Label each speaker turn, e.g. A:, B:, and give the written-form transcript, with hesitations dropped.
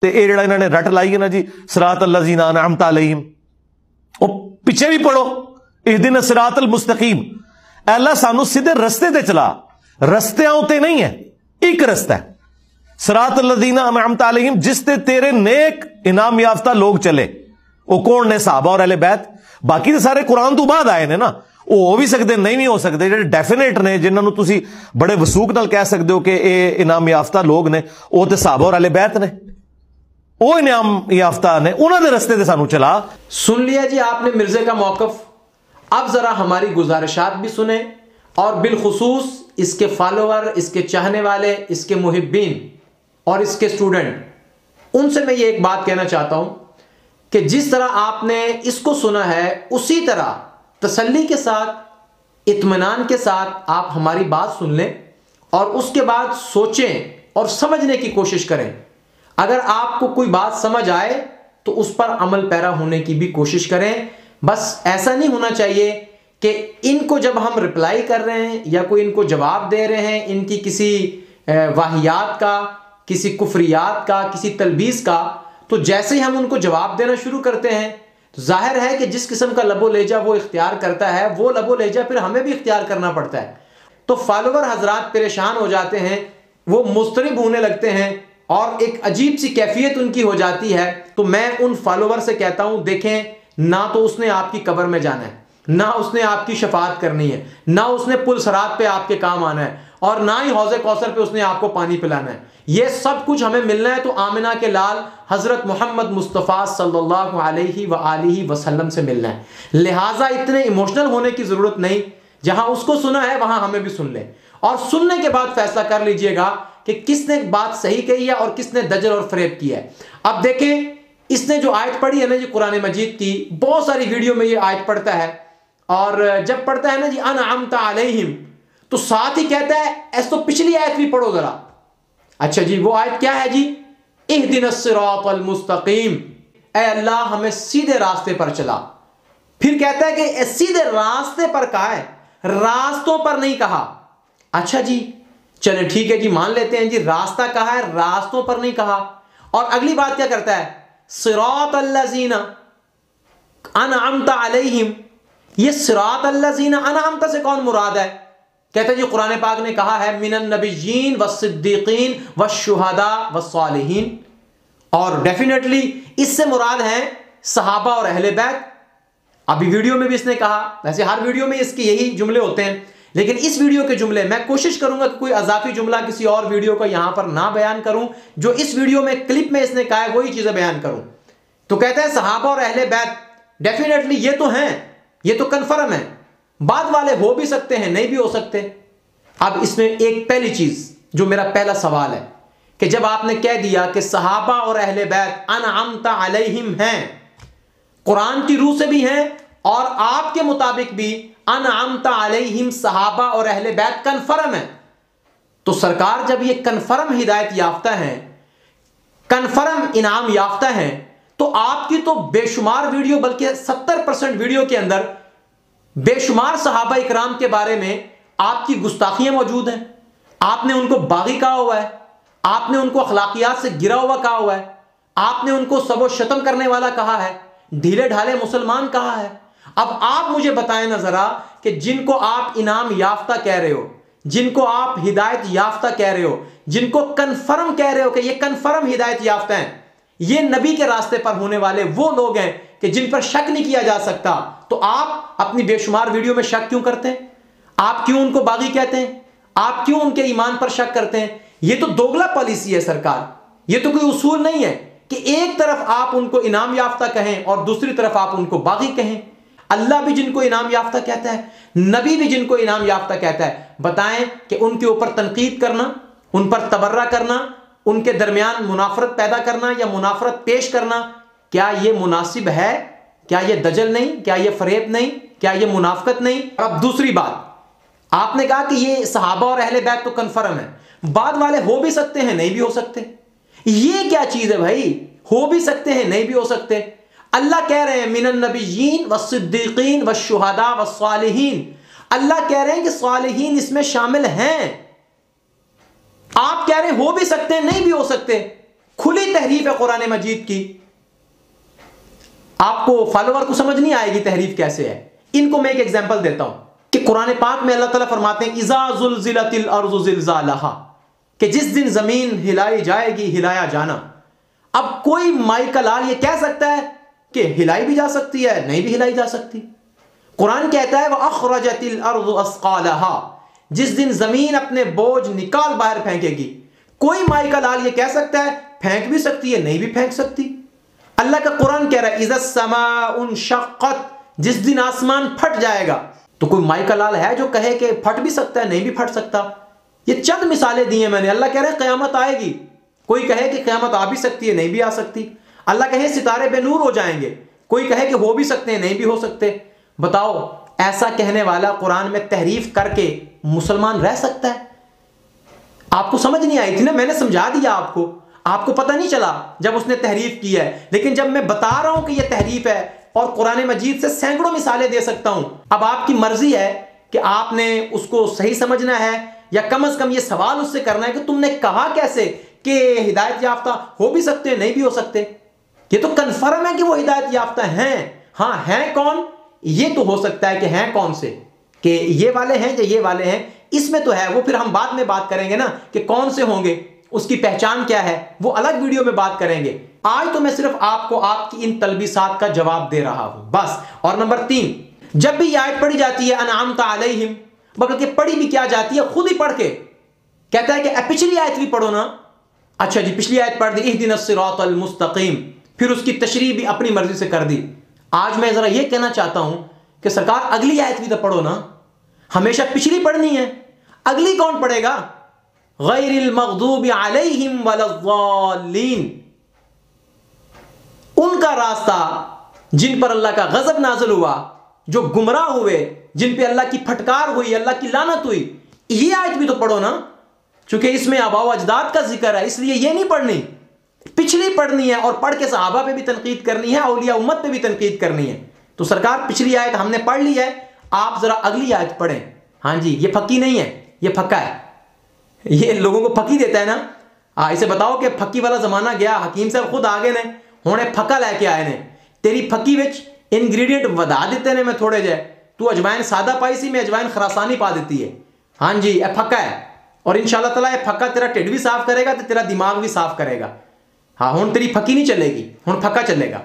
A: ਤੇ ਇਹ ਜਿਹੜਾ ਇਹਨਾਂ ਨੇ ਰੱਟ ਲਾਈ ਹੈ ਨਾ ਜੀ ਸਿਰਾਤ ਅੱਲਜ਼ੀਨਾ ਅਨਅਮਤਾ ਅਲੈਹਿਮ, ਉਹ ਪਿੱਛੇ ਵੀ ਪੜੋ ਇਹदिना सिरातल मुस्तकीम। अल्लाह सानू सीधे रस्ते ते चला, रस्तियां उते नहीं है, एक रस्ता है सिरात अल्लज़ीना अनअमता अलैहिम, जिस ते तेरे नेक इनाम याफ्ता लोग चले। वो कौन ने? सहाबा और अहले बैत। बाकी तो सारे कुरान तो बाद आए ने ना, वो हो भी सकते नहीं भी हो सकते, जो डेफिनेट ने जिन्होंने तुसी बड़े वसूक नाल कह सकते हो कि ये इनाम याफ्ता लोग ने, वो तो सहाबा और अहले बैत ने, वो इनाम याफ्ता ने, उन्होंने रस्ते ते सानू चला।
B: सुन लिया जी आपने मिर्जे का मौकफ। अब जरा हमारी गुजारिशात भी सुने और बिलखुसूस इसके फॉलोअर, इसके चाहने वाले, इसके मुहिब्बीन और इसके स्टूडेंट, उनसे मैं ये एक बात कहना चाहता हूं कि जिस तरह आपने इसको सुना है उसी तरह तसल्ली के साथ, इत्मीनान के साथ आप हमारी बात सुन लें और उसके बाद सोचें और समझने की कोशिश करें। अगर आपको कोई बात समझ आए तो उस पर अमल पैरा होने की भी कोशिश करें। बस ऐसा नहीं होना चाहिए कि इनको जब हम रिप्लाई कर रहे हैं या कोई इनको जवाब दे रहे हैं, इनकी किसी वाहियात का, किसी कुफरियात का, किसी तलबीस का, तो जैसे ही हम उनको जवाब देना शुरू करते हैं तो जाहिर है कि जिस किस्म का लबो लेजा वो इख्तियार करता है, वो लबो लेजा फिर हमें भी इख्तियार करना पड़ता है। तो फॉलोवर हजरात परेशान हो जाते हैं, वो मुस्तरिब होने लगते हैं और एक अजीब सी कैफियत उनकी हो जाती है। तो मैं उन फॉलोवर से कहता हूं, देखें, ना तो उसने आपकी कब्र में जाना है, ना उसने आपकी शफाअत करनी है, ना उसने पुल सरात पे आपके काम आना है, और ना ही हौज़े कौसर पे उसने आपको पानी पिलाना है। ये सब कुछ हमें मिलना है तो आमिना के लाल हजरत मोहम्मद मुस्तफ़ा सल्लल्लाहु अलैहि व आलिहि वसल्लम से मिलना है। लिहाजा इतने इमोशनल होने की जरूरत नहीं, जहां उसको सुना है वहां हमें भी सुन ले, और सुनने के बाद फैसला कर लीजिएगा कि किसने बात सही कही है और किसने दजल और फरेब किया है। अब देखें, इसने जो आयत पढ़ी है ना जी कुरान मजीद की, बहुत सारी वीडियो में ये आयत पढ़ता है, और जब पढ़ता है ना जी अनअमता अलैहिम, तो साथ ही कहता है ऐसे तो पिछली आयत भी पढ़ो जरा। अच्छा जी, वो आयत क्या है जी? इहदिना सिरातल मुस्तकीम, ऐ अल्लाह हमें सीधे रास्ते पर चला। फिर कहता है कि सीधे रास्ते पर कहा है, रास्तों पर नहीं कहा। अच्छा जी, चले ठीक है जी, मान लेते हैं जी, रास्ता कहा है, रास्तों पर नहीं कहा। और अगली बात क्या करता है? सिरातल लज़ीना अनअमता अलैहिम, ये सिरातल लज़ीना अनअमता से कौन मुराद है? कहते हैं जी कुरान पाक ने कहा है मिनन नबिय्यीन वस्सिद्दीकीन वश्शुहदा वस्सालिहीन, और डेफिनेटली इससे मुराद है सहाबा और अहले बैत। अभी वीडियो में भी इसने कहा, वैसे हर वीडियो में इसके यही जुमले होते हैं, लेकिन इस वीडियो के जुमले मैं कोशिश करूंगा कि कोई अजाफी जुमला किसी और वीडियो को यहां पर ना बयान करूं, जो इस वीडियो में क्लिप में इसने कहा है वही चीजें बयान करूं। तो कहते हैं सहाबा और अहले बैत, डेफिनेटली ये तो हैं, ये तो कन्फर्म है, बाद वाले हो भी सकते हैं, नहीं भी हो सकते। अब इसमें एक पहली चीज जो मेरा पहला सवाल है कि जब आपने कह दिया कि सहाबा और अहले बैत अनअमता अलैहिम हैं, कुरान की रूह से भी हैं और आपके मुताबिक भी अनअमता अलैहिम सहाबा और अहले बैत कन्फर्म है, तो सरकार जब ये कन्फर्म हिदायत याफ्ता है, कन्फर्म इनाम याफ्ता है, तो आपकी तो बेशुमार वीडियो, बल्कि 70% वीडियो के अंदर बेशुमार सहाबा इकराम के बारे में आपकी गुस्ताखियां मौजूद हैं। आपने उनको बागी कहा हुआ है, आपने उनको अखलाकियात से गिरा हुआ कहा हुआ है, आपने उनको सबो शतम करने वाला कहा है, ढीले ढाले मुसलमान कहा है। अब आप मुझे बताएं ना जरा कि जिनको आप इनाम याफ्ता कह रहे हो, जिनको आप हिदायत याफ्ता कह रहे हो, जिनको कन्फर्म कह रहे हो कि ये कन्फर्म हिदायत याफ्ता हैं, ये नबी के रास्ते पर होने वाले वो लोग हैं कि जिन पर शक नहीं किया जा सकता, तो आप अपनी बेशुमार वीडियो में शक क्यों करते हैं? आप क्यों उनको बागी कहते हैं? आप क्यों उनके ईमान पर शक करते हैं? ये तो दोगला पॉलिसी है सरकार, ये तो कोई उसूल नहीं है कि एक तरफ आप उनको इनाम याफ्ता कहें और दूसरी तरफ आप उनको बागी कहें। अल्लाह भी जिनको इनाम याफ्ता कहता है, नबी भी जिनको इनाम याफ्ता कहता है, बताएं कि उनके ऊपर तनकीद करना, उन पर तबर्रा करना, उनके दरमियान मुनाफरत पैदा करना या मुनाफरत पेश करना, क्या यह मुनासिब है? क्या यह दजल नहीं? क्या यह फरेब नहीं? क्या यह मुनाफकत नहीं? अब दूसरी बात, आपने कहा कि ये सहाबा और अहले बैत तो कन्फर्म है, बाद वाले हो भी सकते हैं, नहीं भी हो सकते। ये क्या चीज है भाई? हो भी सकते हैं, नहीं भी हो सकते। अल्लाह कह रहे हैं मिनन नबिय्यीन वस्सिद्दीकीन वश्शुहदा वस्सालिहीन, अल्लाह कह रहे हैं कि सालिहीन इसमें शामिल हैं। आप कह रहे हैं हो भी सकते हैं, नहीं भी हो सकते। खुली तहरीफ है कुरान मजीद की। आपको फॉलोवर को समझ नहीं आएगी तहरीफ कैसे है। इनको मैं एक एग्जांपल देता हूं कि कुरान पाक में अल्लाह ताला फरमाते हैं इज़ा ज़ुलज़िलतिल अर्ज़ु ज़िलज़ालहा, कि जिस दिन जमीन हिलाई जाएगी हिलाया जाना। अब कोई माई का लाल ये कह सकता है कि हिलाई भी जा सकती है, नहीं भी हिलाई जा सकती। कुरान कहता है वह अखरजतिल अर्ज़ु अस्क़ालहा, जिस दिन जमीन अपने बोझ निकाल बाहर फेंकेगी। कोई माई का लाल ये कह सकता है फेंक भी सकती है, नहीं भी फेंक सकती। अल्लाह का कुरान कह रहा है इज़ा समाउ इंशक़्क़त, जिस दिन आसमान फट जाएगा। तो कोई माई का लाल है जो कहे कि फट भी सकता है, नहीं भी फट सकता? ये चंद मिसालें दी हैं मैंने। अल्लाह कह रहे हैं क़यामत आएगी, कोई कहे कि क़यामत आ भी सकती है, नहीं भी आ सकती। अल्लाह कहे सितारे बेनूर हो जाएंगे, कोई कहे कि हो भी सकते हैं, नहीं भी हो सकते। बताओ, ऐसा कहने वाला कुरान में तहरीफ करके मुसलमान रह सकता है? आपको समझ नहीं आई थी ना, मैंने समझा दिया आपको पता नहीं चला जब उसने तहरीफ की है। लेकिन जब मैं बता रहा हूं कि यह तहरीफ है और कुरान मजीद से सैकड़ों मिसालें दे सकता हूं। अब आपकी मर्जी है कि आपने उसको सही समझना है या कम से कम यह सवाल उससे करना है कि तुमने कहा कैसे कि हिदायत याफ्ता हो भी सकते हैं, नहीं भी हो सकते। ये तो कन्फर्म है कि वो हिदायत याफ्ता हैं। हाँ, हैं कौन? ये तो हो सकता है कि हैं कौन से, कि ये वाले हैं या ये वाले हैं, इसमें तो है। वो फिर हम बाद में बात करेंगे ना कि कौन से होंगे, उसकी पहचान क्या है, वो अलग वीडियो में बात करेंगे। आज तो मैं सिर्फ आपको आपकी इन तलबीसात का जवाब दे रहा हूं बस। और नंबर 3, जब भी यह आयत पढ़ी जाती है अनअमत अलैहिम, बल्कि पढ़ी भी क्या जाती है, खुद ही पढ़ के कहता है कि पिछली आयत भी पढ़ो ना। अच्छा जी, पिछली आयत पढ़ दी इहदिनस सिरातल मुस्तकीम, फिर उसकी तशरीह भी अपनी मर्जी से कर दी। आज मैं जरा यह कहना चाहता हूं कि सरकार अगली आयत भी तो पढ़ो ना। हमेशा पिछली पढ़नी है, अगली कौन पढ़ेगा? गैरिल मग़दूबि अलैहिम वलज़्ज़ालीन, उनका रास्ता जिन पर अल्लाह का गजब नाज़िल हुआ, जो गुमराह हुए, जिन पे अल्लाह की फटकार हुई, अल्लाह की लानत हुई। ये आयत भी तो पढ़ो ना। चूंकि इसमें आबाओ अजदाद का जिक्र है, इसलिए ये नहीं पढ़नी, पिछली पढ़नी है। और पढ़ के सहाबा पे भी तनकीद करनी है, औलिया उम्मत पे भी तनकीद करनी है। तो सरकार पिछली आयत हमने पढ़ ली है, आप जरा अगली आयत पढ़ें। हाँ जी, ये फक्की नहीं है, ये फक्का है। ये लोगों को फकी देता है ना। इसे बताओ कि फकी वाला जमाना गया, हकीम साहब खुद आगे ने हुणे फक्का लैके आए ने। तेरी फकी विच इंग्रेडिएंट वधा दिते ने, मैं थोड़े जे तू अजवाइन सादा पाई सी, मैं अजवाइन खरासानी पा देती है। हाँ जी, यह फक्का है। और इंशाल्लाह ताला यह फक्का तेरा ढिड भी साफ करेगा तो तेरा दिमाग भी साफ करेगा। हाँ, हुण तेरी फकी नहीं चलेगी, हुण फक्का चलेगा।